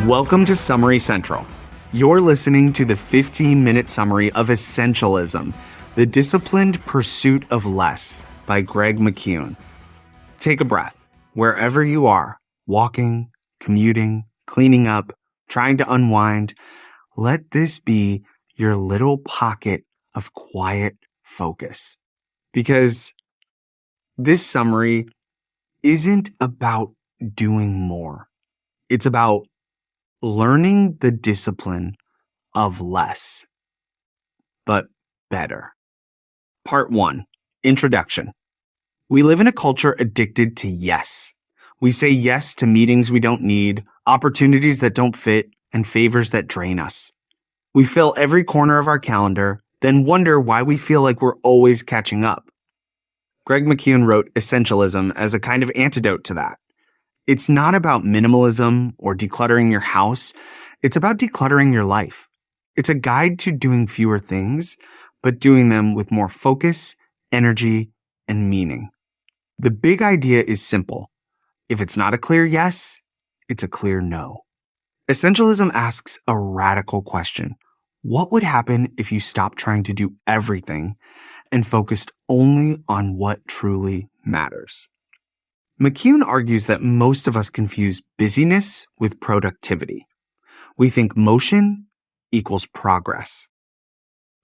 Welcome to Summary Central. You're listening to the 15-minute summary of Essentialism, the Disciplined Pursuit of Less by Greg McKeown. Take a breath, wherever you are, walking, commuting, cleaning up, trying to unwind. Let this be your little pocket of quiet focus. Because this summary isn't about doing more. It's about learning the discipline of less, but better. Part 1. Introduction. We live in a culture addicted to yes. We say yes to meetings we don't need, opportunities that don't fit, and favors that drain us. We fill every corner of our calendar, then wonder why we feel like we're always catching up. Greg McKeown wrote Essentialism as a kind of antidote to that. It's not about minimalism or decluttering your house. It's about decluttering your life. It's a guide to doing fewer things, but doing them with more focus, energy, and meaning. The big idea is simple. If it's not a clear yes, it's a clear no. Essentialism asks a radical question. What would happen if you stopped trying to do everything and focused only on what truly matters? McKeown argues that most of us confuse busyness with productivity. We think motion equals progress.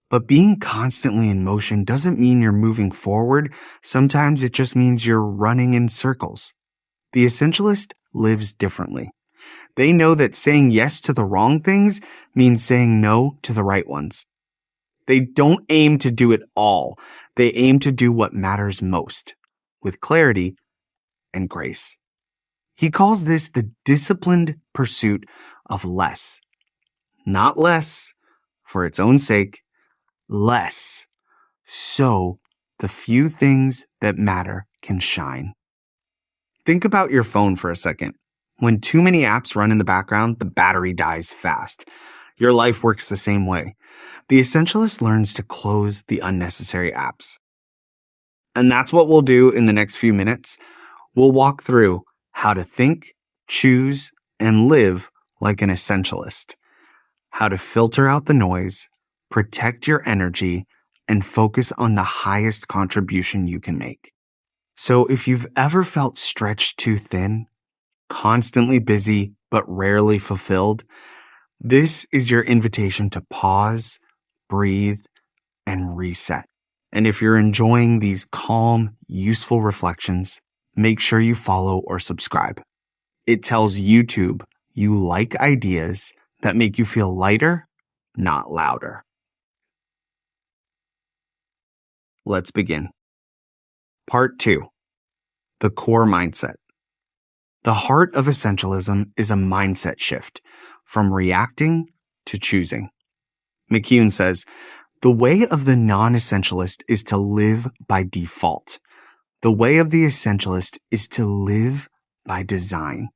But being constantly in motion doesn't mean you're moving forward. Sometimes it just means you're running in circles. The essentialist lives differently. They know that saying yes to the wrong things means saying no to the right ones. They don't aim to do it all. They aim to do what matters most, with clarity and grace. He calls this the disciplined pursuit of less. Not less for its own sake, less so the few things that matter can shine. Think about your phone for a second. When too many apps run in the background, the battery dies fast. Your life works the same way. The essentialist learns to close the unnecessary apps. And that's what we'll do in the next few minutes. We'll walk through how to think, choose, and live like an essentialist. How to filter out the noise, protect your energy, and focus on the highest contribution you can make. So if you've ever felt stretched too thin, constantly busy but rarely fulfilled, this is your invitation to pause, breathe, and reset. And if you're enjoying these calm, useful reflections, make sure you follow or subscribe. It tells YouTube you like ideas that make you feel lighter, not louder. Let's begin. Part 2. The core mindset. The heart of essentialism is a mindset shift from reacting to choosing. McKeown says, the way of the non-essentialist is to live by default. The way of the essentialist is to live by design.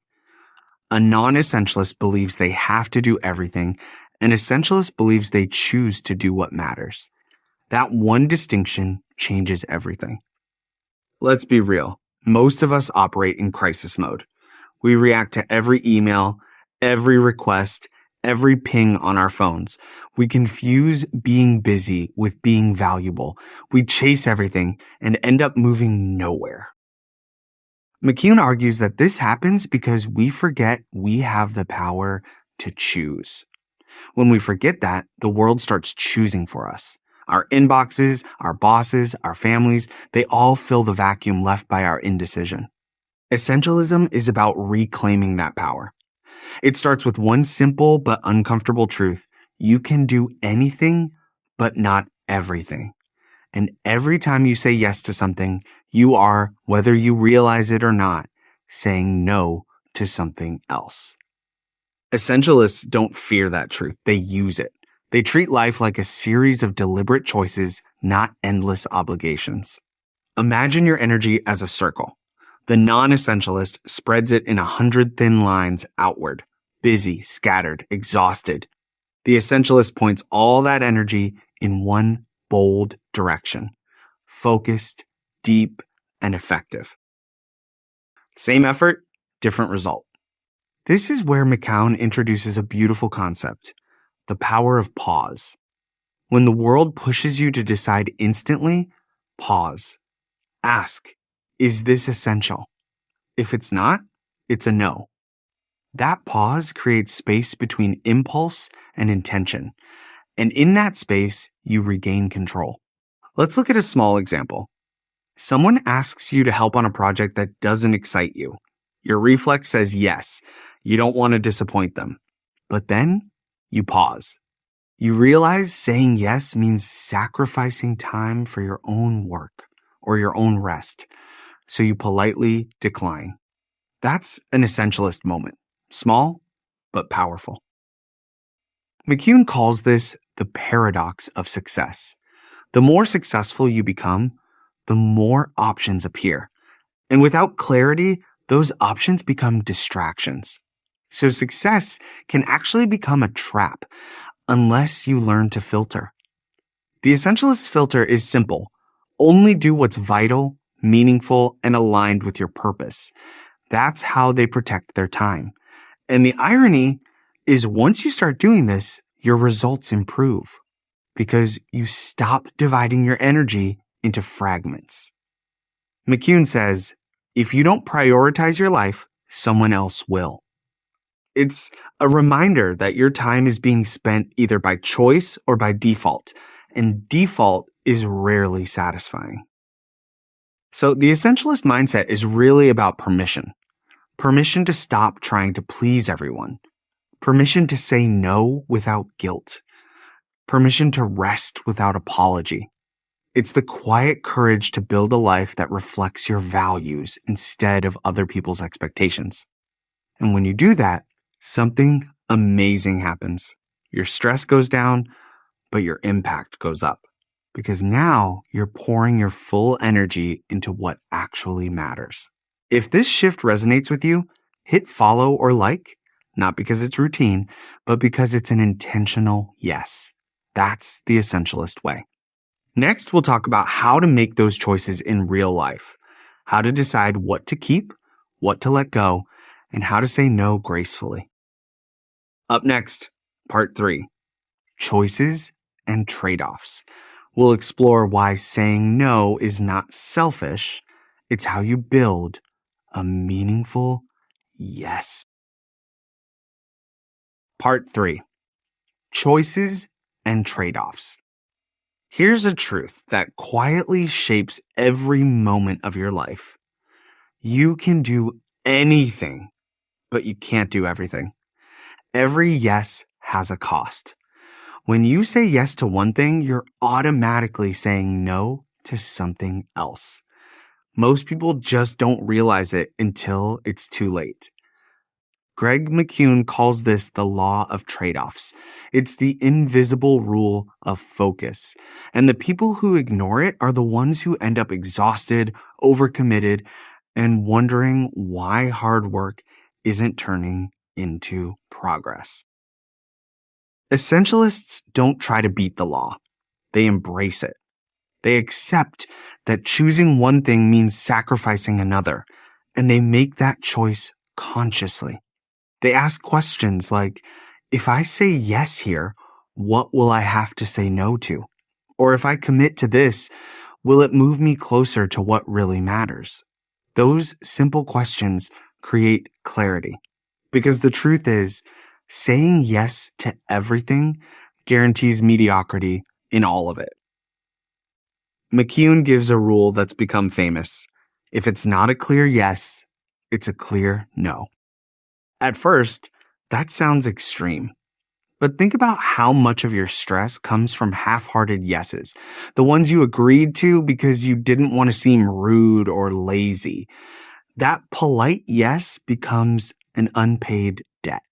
A non-essentialist believes they have to do everything. An essentialist believes they choose to do what matters. That one distinction changes everything. Let's be real. Most of us operate in crisis mode. We react to every email, every request, every ping on our phones. We confuse being busy with being valuable. We chase everything and end up moving nowhere. McKeown argues that this happens because we forget we have the power to choose. When we forget that, the world starts choosing for us. Our inboxes, our bosses, our families, they all fill the vacuum left by our indecision. Essentialism is about reclaiming that power. It starts with one simple but uncomfortable truth. You can do anything, but not everything. And every time you say yes to something, you are, whether you realize it or not, saying no to something else. Essentialists don't fear that truth. They use it. They treat life like a series of deliberate choices, not endless obligations. Imagine your energy as a circle. The non-essentialist spreads it in 100 thin lines outward, busy, scattered, exhausted. The essentialist points all that energy in one bold direction, focused, deep, and effective. Same effort, different result. This is where McCown introduces a beautiful concept, the power of pause. When the world pushes you to decide instantly, pause. Ask, is this essential? If it's not, it's a no. That pause creates space between impulse and intention. And in that space, you regain control. Let's look at a small example. Someone asks you to help on a project that doesn't excite you. Your reflex says yes. You don't want to disappoint them. But then you pause. You realize saying yes means sacrificing time for your own work or your own rest. So you politely decline. That's an essentialist moment. Small, but powerful. McCune calls this the paradox of success. The more successful you become, the more options appear. And without clarity, those options become distractions. So success can actually become a trap unless you learn to filter. The essentialist filter is simple. Only do what's vital, meaningful, and aligned with your purpose. That's how they protect their time. And the irony is once you start doing this, your results improve because you stop dividing your energy into fragments. McCune says, if you don't prioritize your life, someone else will. It's a reminder that your time is being spent either by choice or by default, and default is rarely satisfying. So the essentialist mindset is really about permission. Permission to stop trying to please everyone. Permission to say no without guilt. Permission to rest without apology. It's the quiet courage to build a life that reflects your values instead of other people's expectations. And when you do that, something amazing happens. Your stress goes down, but your impact goes up. Because now you're pouring your full energy into what actually matters. If this shift resonates with you, hit follow or like, not because it's routine, but because it's an intentional yes. That's the essentialist way. Next, we'll talk about how to make those choices in real life, how to decide what to keep, what to let go, and how to say no gracefully. Up next, part 3, choices and trade-offs. We'll explore why saying no is not selfish. It's how you build a meaningful yes. Part 3, choices and trade-offs. Here's a truth that quietly shapes every moment of your life. You can do anything, but you can't do everything. Every yes has a cost. When you say yes to one thing, you're automatically saying no to something else. Most people just don't realize it until it's too late. Greg McCune calls this the law of trade-offs. It's the invisible rule of focus. And the people who ignore it are the ones who end up exhausted, overcommitted, and wondering why hard work isn't turning into progress. Essentialists don't try to beat the law. They embrace it. They accept that choosing one thing means sacrificing another, and they make that choice consciously. They ask questions like, if I say yes here, what will I have to say no to? Or if I commit to this, will it move me closer to what really matters? Those simple questions create clarity. Because the truth is, saying yes to everything guarantees mediocrity in all of it. McCune gives a rule that's become famous. If it's not a clear yes, it's a clear no. At first, that sounds extreme. But think about how much of your stress comes from half-hearted yeses, the ones you agreed to because you didn't want to seem rude or lazy. That polite yes becomes an unpaid debt.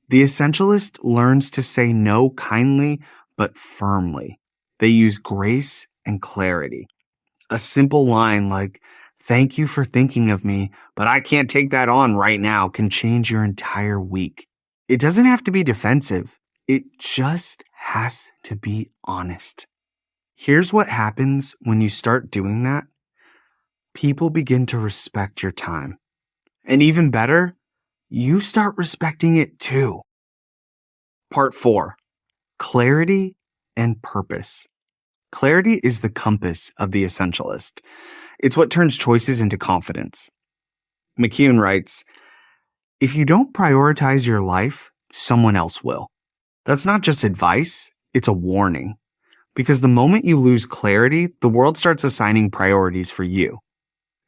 The essentialist learns to say no kindly but firmly. They use grace and clarity. A simple line like, "Thank you for thinking of me, but I can't take that on right now," can change your entire week. It doesn't have to be defensive. It just has to be honest. Here's what happens when you start doing that. People begin to respect your time. And even better, you start respecting it too. Part 4. Clarity and purpose. Clarity is the compass of the essentialist. It's what turns choices into confidence. McCune writes, "If you don't prioritize your life, someone else will." That's not just advice, it's a warning. Because the moment you lose clarity, the world starts assigning priorities for you.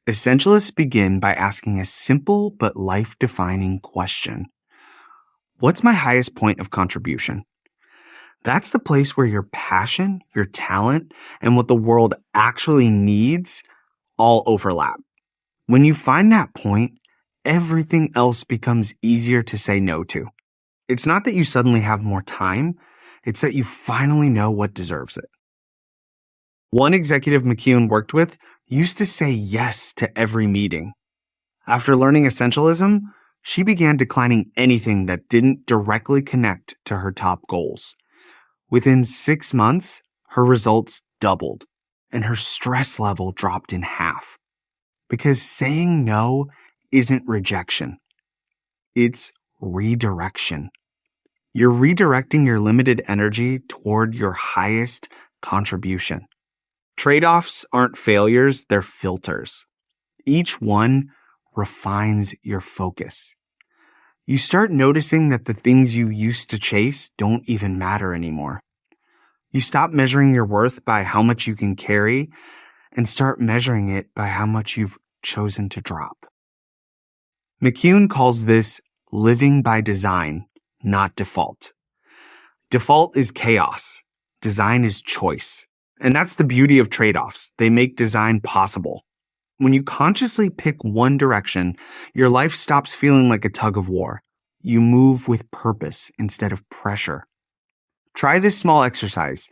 Essentialists begin by asking a simple but life-defining question. What's my highest point of contribution? That's the place where your passion, your talent, and what the world actually needs all overlap. When you find that point, everything else becomes easier to say no to. It's not that you suddenly have more time, it's that you finally know what deserves it. One executive McCune worked with used to say yes to every meeting. After learning essentialism, she began declining anything that didn't directly connect to her top goals. Within 6 months, her results doubled, and her stress level dropped in half. Because saying no isn't rejection. It's redirection. You're redirecting your limited energy toward your highest contribution. Trade-offs aren't failures, they're filters. Each one refines your focus. You start noticing that the things you used to chase don't even matter anymore. You stop measuring your worth by how much you can carry and start measuring it by how much you've chosen to drop. McCune calls this living by design, not default. Default is chaos. Design is choice. And that's the beauty of trade-offs. They make design possible. When you consciously pick one direction, your life stops feeling like a tug of war. You move with purpose instead of pressure. Try this small exercise.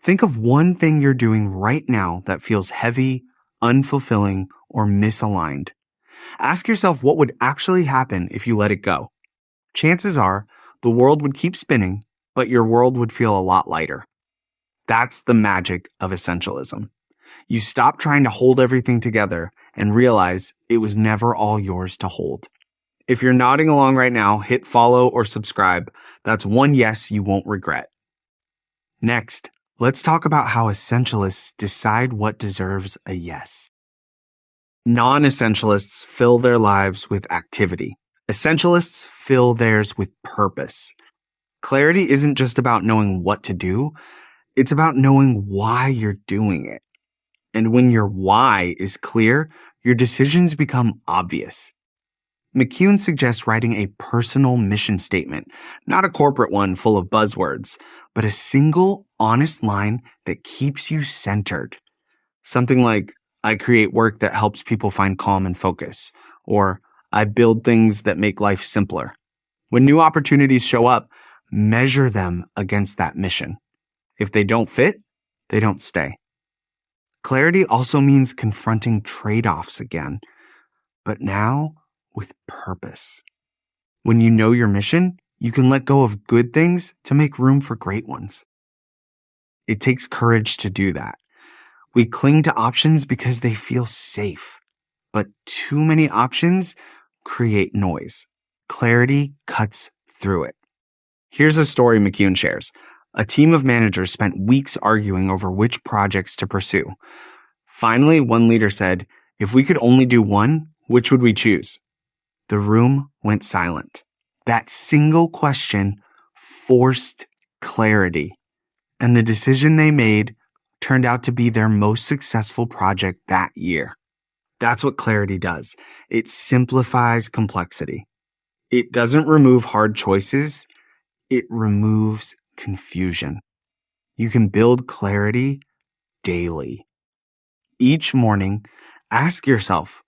Think of one thing you're doing right now that feels heavy, unfulfilling, or misaligned. Ask yourself what would actually happen if you let it go. Chances are, the world would keep spinning, but your world would feel a lot lighter. That's the magic of essentialism. You stop trying to hold everything together and realize it was never all yours to hold. If you're nodding along right now, hit follow or subscribe. That's one yes you won't regret. Next, let's talk about how essentialists decide what deserves a yes. Non-essentialists fill their lives with activity. Essentialists fill theirs with purpose. Clarity isn't just about knowing what to do, it's about knowing why you're doing it. And when your why is clear, your decisions become obvious. McCune suggests writing a personal mission statement, not a corporate one full of buzzwords, but a single, honest line that keeps you centered. Something like, I create work that helps people find calm and focus, or I build things that make life simpler. When new opportunities show up, measure them against that mission. If they don't fit, they don't stay. Clarity also means confronting trade-offs again, but now with purpose. When you know your mission, you can let go of good things to make room for great ones. It takes courage to do that. We cling to options because they feel safe, but too many options create noise. Clarity cuts through it. Here's a story McCune shares. A team of managers spent weeks arguing over which projects to pursue. Finally, one leader said, "If we could only do one, which would we choose?" The room went silent. That single question forced clarity, and the decision they made turned out to be their most successful project that year. That's what clarity does. It simplifies complexity. It doesn't remove hard choices. It removes confusion. You can build clarity daily. Each morning, ask yourself,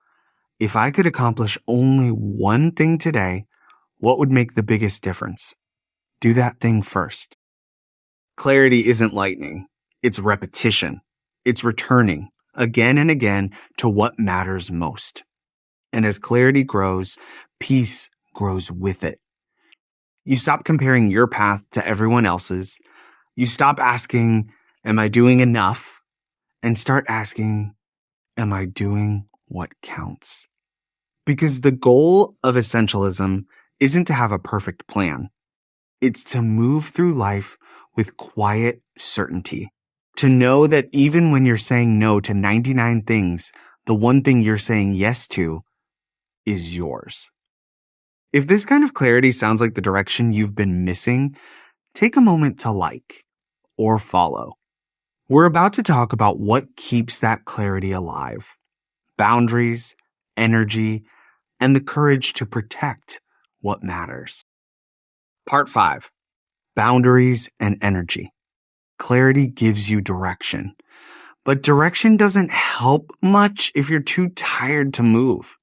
if I could accomplish only one thing today, what would make the biggest difference? Do that thing first. Clarity isn't lightning. It's repetition. It's returning again and again to what matters most. And as clarity grows, peace grows with it. You stop comparing your path to everyone else's. You stop asking, am I doing enough? And start asking, am I doing what counts? Because the goal of essentialism isn't to have a perfect plan. It's to move through life with quiet certainty. To know that even when you're saying no to 99 things, the one thing you're saying yes to is yours. If this kind of clarity sounds like the direction you've been missing, take a moment to like or follow. We're about to talk about what keeps that clarity alive. Boundaries, energy, and the courage to protect what matters. Part 5. Boundaries and energy. Clarity gives you direction, but direction doesn't help much if you're too tired to move.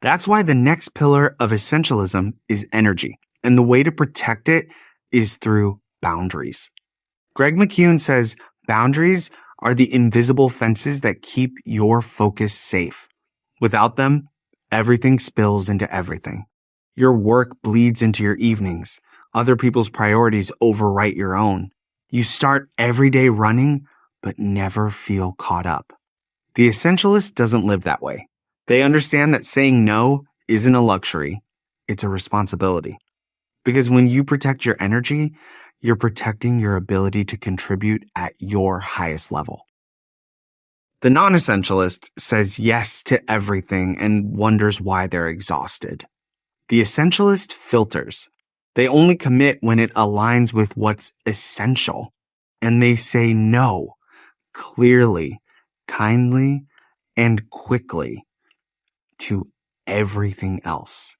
That's why the next pillar of essentialism is energy, and the way to protect it is through boundaries. Greg McKeown says boundaries are the invisible fences that keep your focus safe. Without them, everything spills into everything. Your work bleeds into your evenings. Other people's priorities overwrite your own. You start every day running, but never feel caught up. The essentialist doesn't live that way. They understand that saying no isn't a luxury, it's a responsibility. Because when you protect your energy, you're protecting your ability to contribute at your highest level. The non-essentialist says yes to everything and wonders why they're exhausted. The essentialist filters. They only commit when it aligns with what's essential. And they say no, clearly, kindly, and quickly to everything else.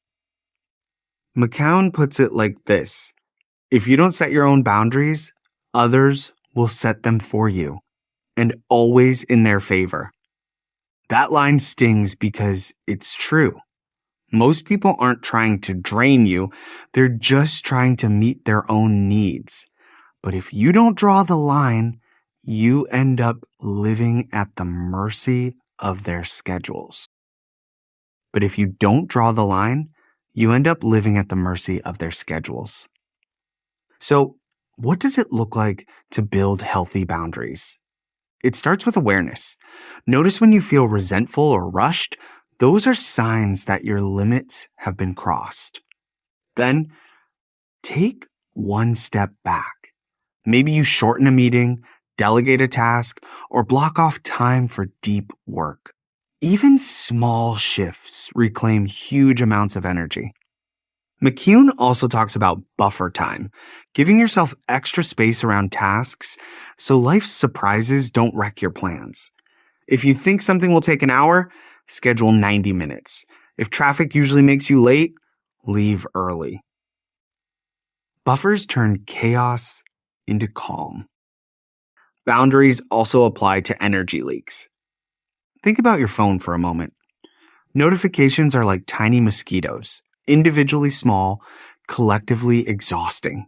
McKeown puts it like this: if you don't set your own boundaries, others will set them for you, and always in their favor. That line stings because it's true. Most people aren't trying to drain you, they're just trying to meet their own needs. But if you don't draw the line, you end up living at the mercy of their schedules. But if you don't draw the line, you end up living at the mercy of their schedules. So, what does it look like to build healthy boundaries? It starts with awareness. Notice when you feel resentful or rushed. Those are signs that your limits have been crossed. Then, take one step back. Maybe you shorten a meeting, delegate a task, or block off time for deep work. Even small shifts reclaim huge amounts of energy. McKeown also talks about buffer time, giving yourself extra space around tasks so life's surprises don't wreck your plans. If you think something will take an hour, schedule 90 minutes. If traffic usually makes you late, leave early. Buffers turn chaos into calm. Boundaries also apply to energy leaks. Think about your phone for a moment. Notifications are like tiny mosquitoes, individually small, collectively exhausting.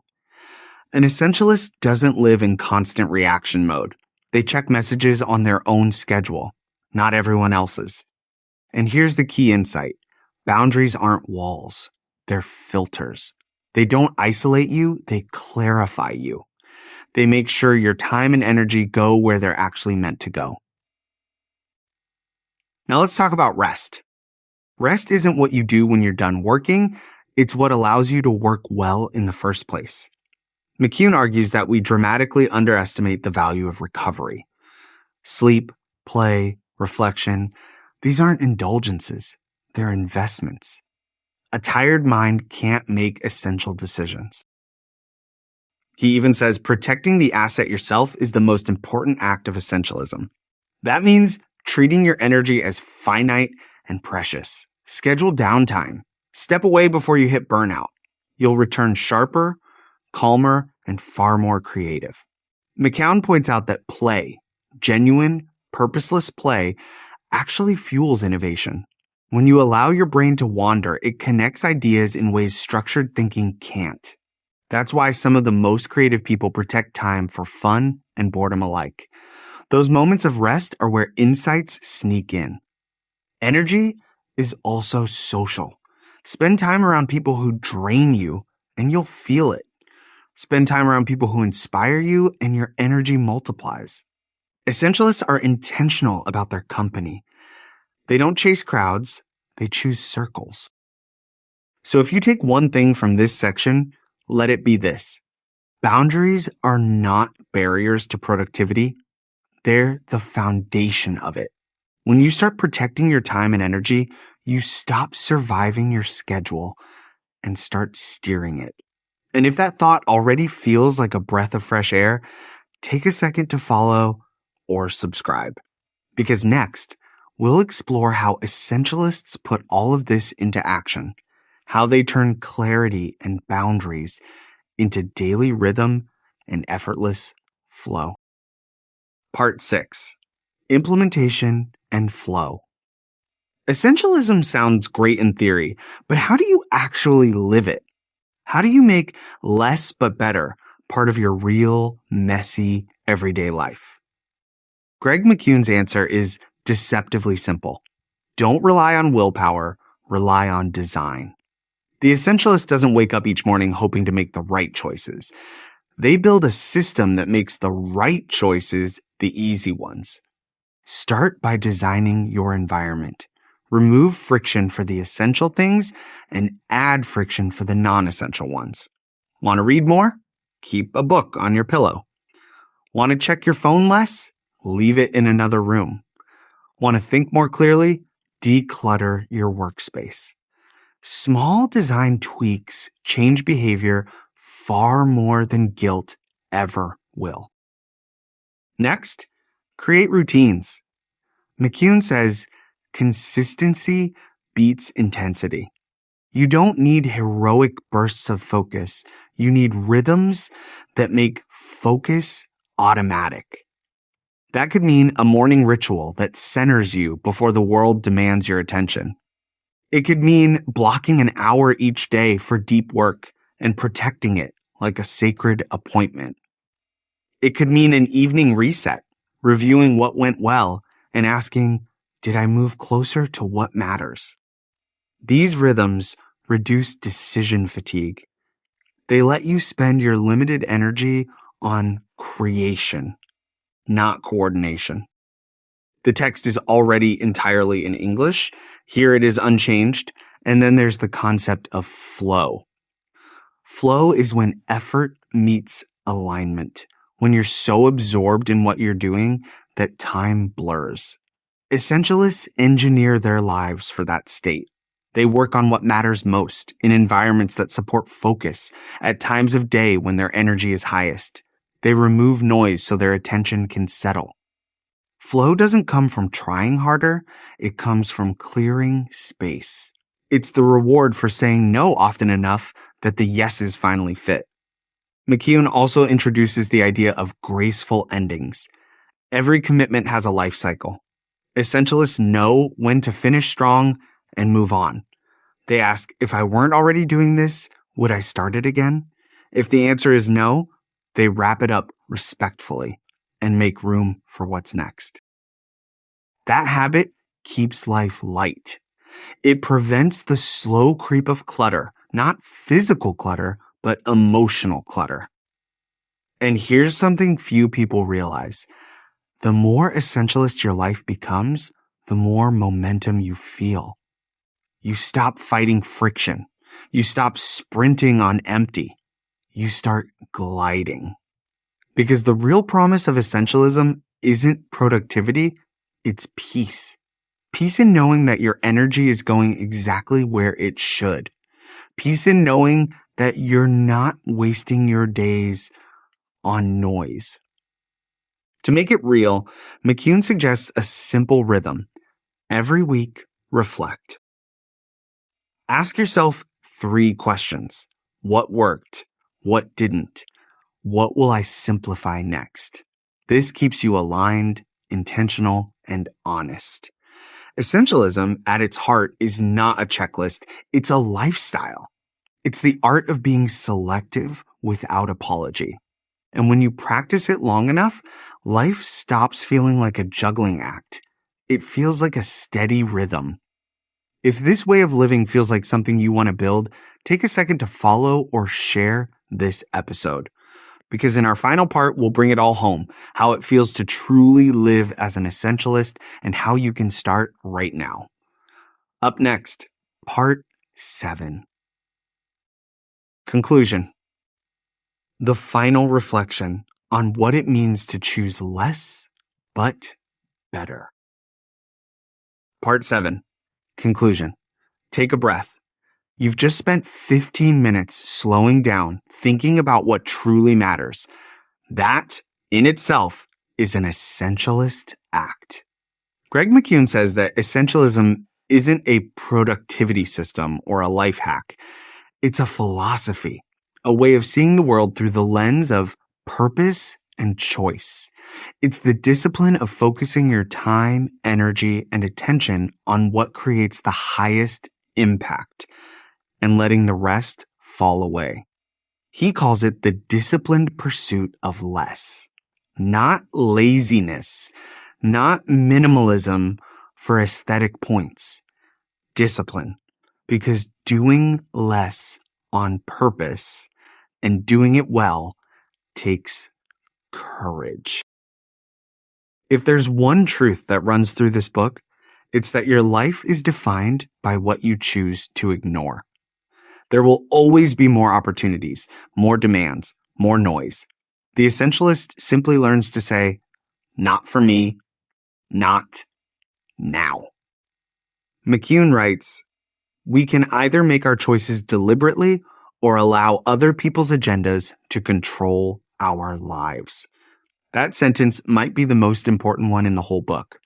An essentialist doesn't live in constant reaction mode. They check messages on their own schedule, not everyone else's. And here's the key insight. Boundaries aren't walls. They're filters. They don't isolate you, they clarify you. They make sure your time and energy go where they're actually meant to go. Now let's talk about rest. Rest isn't what you do when you're done working, it's what allows you to work well in the first place. McKeown argues that we dramatically underestimate the value of recovery. Sleep, play, reflection, these aren't indulgences, they're investments. A tired mind can't make essential decisions. He even says protecting the asset yourself is the most important act of essentialism. That means treating your energy as finite and precious. Schedule downtime. Step away before you hit burnout. You'll return sharper, calmer, and far more creative. McKeown points out that play, genuine, purposeless play, actually fuels innovation. When you allow your brain to wander, it connects ideas in ways structured thinking can't. That's why some of the most creative people protect time for fun and boredom alike. Those moments of rest are where insights sneak in. Energy is also social. Spend time around people who drain you, and you'll feel it. Spend time around people who inspire you, and your energy multiplies. Essentialists are intentional about their company. They don't chase crowds, they choose circles. So if you take one thing from this section, let it be this. Boundaries are not barriers to productivity. They're the foundation of it. When you start protecting your time and energy, you stop surviving your schedule and start steering it. And if that thought already feels like a breath of fresh air, take a second to follow or subscribe. Because next, we'll explore how essentialists put all of this into action, how they turn clarity and boundaries into daily rhythm and effortless flow. Part 6. Implementation and flow. Essentialism sounds great in theory, but how do you actually live it? How do you make less but better part of your real, messy, everyday life? Greg McKeown's answer is deceptively simple. Don't rely on willpower, rely on design. The essentialist doesn't wake up each morning hoping to make the right choices. They build a system that makes the right choices the easy ones. Start by designing your environment. Remove friction for the essential things and add friction for the non-essential ones. Want to read more? Keep a book on your pillow. Want to check your phone less? Leave it in another room. Want to think more clearly? Declutter your workspace. Small design tweaks change behavior far more than guilt ever will. Next, create routines. McKeown says, consistency beats intensity. You don't need heroic bursts of focus. You need rhythms that make focus automatic. That could mean a morning ritual that centers you before the world demands your attention. It could mean blocking an hour each day for deep work and protecting it like a sacred appointment. It could mean an evening reset, reviewing what went well and asking, did I move closer to what matters? These rhythms reduce decision fatigue. They let you spend your limited energy on creation, not coordination. The text is already entirely in English. Here it is unchanged. And then there's the concept of flow. Flow is when effort meets alignment, when you're so absorbed in what you're doing that time blurs. Essentialists engineer their lives for that state. They work on what matters most in environments that support focus at times of day when their energy is highest. They remove noise so their attention can settle. Flow doesn't come from trying harder, it comes from clearing space. It's the reward for saying no often enough that the yeses finally fit. McKeown also introduces the idea of graceful endings. Every commitment has a life cycle. Essentialists know when to finish strong and move on. They ask, if I weren't already doing this, would I start it again? If the answer is no, they wrap it up respectfully and make room for what's next. That habit keeps life light. It prevents the slow creep of clutter, not physical clutter, but emotional clutter. And here's something few people realize. The more essentialist your life becomes, the more momentum you feel. You stop fighting friction. You stop sprinting on empty. You start gliding. Because the real promise of essentialism isn't productivity, it's peace. Peace in knowing that your energy is going exactly where it should. Peace in knowing that you're not wasting your days on noise. To make it real, McKeown suggests a simple rhythm. Every week, reflect. Ask yourself 3 questions. What worked? What didn't? What will I simplify next? This keeps you aligned, intentional, and honest. Essentialism, at its heart, is not a checklist. It's a lifestyle. It's the art of being selective without apology. And when you practice it long enough, life stops feeling like a juggling act. It feels like a steady rhythm. If this way of living feels like something you want to build, take a second to follow or share this episode. Because in our final part, we'll bring it all home, how it feels to truly live as an essentialist and how you can start right now. Up next, Part 7. Conclusion. The final reflection on what it means to choose less, but better. Part 7. Conclusion. Take a breath. You've just spent 15 minutes slowing down, thinking about what truly matters. That, in itself, is an essentialist act. Greg McKeown says that essentialism isn't a productivity system or a life hack. It's a philosophy, a way of seeing the world through the lens of purpose and choice. It's the discipline of focusing your time, energy, and attention on what creates the highest impact and letting the rest fall away. He calls it the disciplined pursuit of less, not laziness, not minimalism for aesthetic points. Discipline, because doing less on purpose and doing it well takes courage. If there's one truth that runs through this book, it's that your life is defined by what you choose to ignore. There will always be more opportunities, more demands, more noise. The essentialist simply learns to say, not for me, not now. McKeown writes, we can either make our choices deliberately or allow other people's agendas to control our lives. That sentence might be the most important one in the whole book.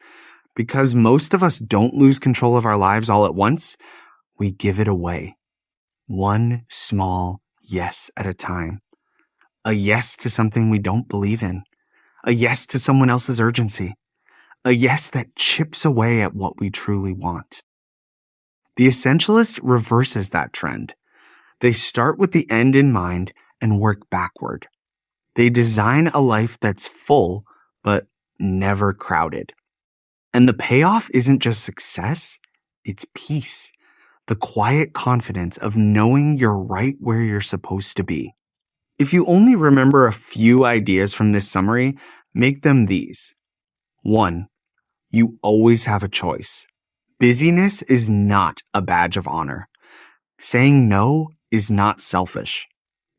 Because most of us don't lose control of our lives all at once, we give it away. One small yes at a time. A yes to something we don't believe in. A yes to someone else's urgency. A yes that chips away at what we truly want. The essentialist reverses that trend. They start with the end in mind and work backward. They design a life that's full, but never crowded. And the payoff isn't just success, it's peace. The quiet confidence of knowing you're right where you're supposed to be. If you only remember a few ideas from this summary, make them these. 1. You always have a choice. Busyness is not a badge of honor. Saying no is not selfish.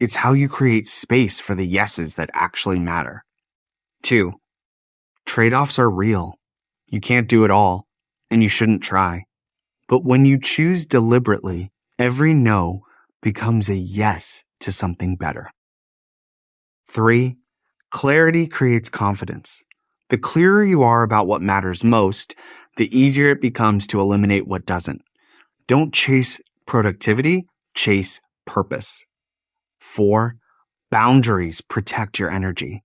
It's how you create space for the yeses that actually matter. 2. Trade-offs are real. You can't do it all, and you shouldn't try. But when you choose deliberately, every no becomes a yes to something better. 3. Clarity creates confidence. The clearer you are about what matters most, the easier it becomes to eliminate what doesn't. Don't chase productivity, chase purpose. 4. Boundaries protect your energy.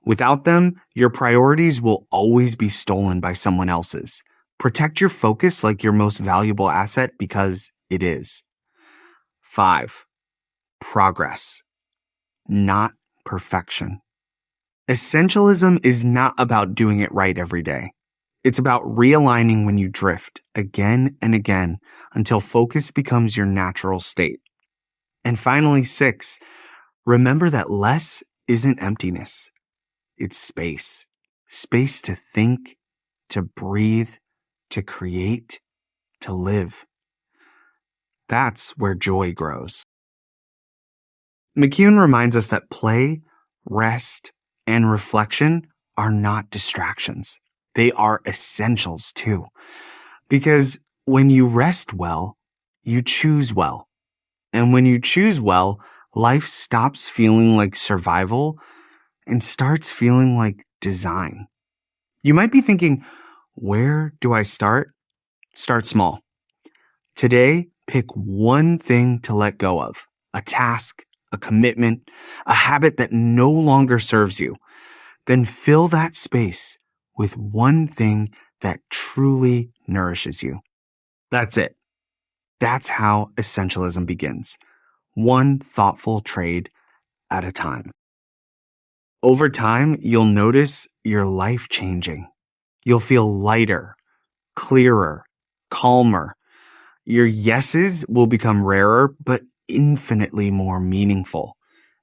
Without them, your priorities will always be stolen by someone else's. Protect your focus like your most valuable asset because it is. 5. Progress, not perfection. Essentialism is not about doing it right every day. It's about realigning when you drift again and again until focus becomes your natural state. And finally, 6. Remember that less isn't emptiness. It's space. Space to think, to breathe, to create, to live. That's where joy grows. McKeown reminds us that play, rest, and reflection are not distractions. They are essentials too. Because when you rest well, you choose well. And when you choose well, life stops feeling like survival and starts feeling like design. You might be thinking, where do I start? Start small. Today, pick one thing to let go of. A task, a commitment, a habit that no longer serves you. Then fill that space with one thing that truly nourishes you. That's it. That's how essentialism begins. One thoughtful trade at a time. Over time, you'll notice your life changing. You'll feel lighter, clearer, calmer. Your yeses will become rarer, but infinitely more meaningful.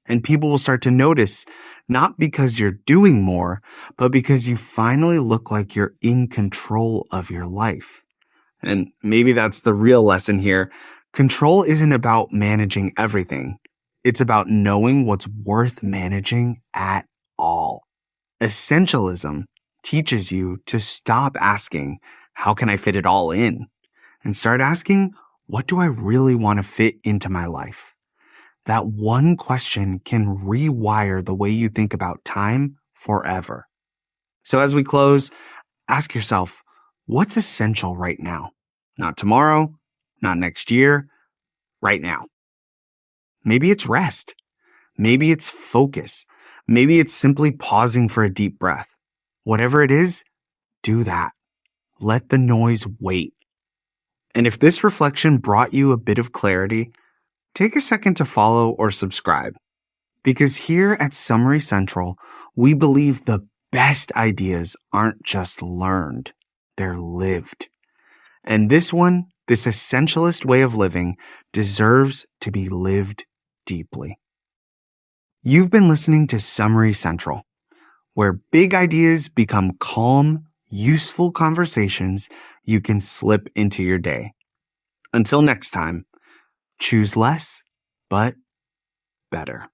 And people will start to notice, not because you're doing more, but because you finally look like you're in control of your life. And maybe that's the real lesson here. Control isn't about managing everything. It's about knowing what's worth managing at all. Essentialism teaches you to stop asking, how can I fit it all in? And start asking, what do I really want to fit into my life? That one question can rewire the way you think about time forever. So as we close, ask yourself, what's essential right now? Not tomorrow, not next year, right now. Maybe it's rest. Maybe it's focus. Maybe it's simply pausing for a deep breath. Whatever it is, do that. Let the noise wait. And if this reflection brought you a bit of clarity, take a second to follow or subscribe. Because here at Summary Central, we believe the best ideas aren't just learned, they're lived. And this essentialist way of living, deserves to be lived deeply. You've been listening to Summary Central, where big ideas become calm, useful conversations you can slip into your day. Until next time, choose less, but better.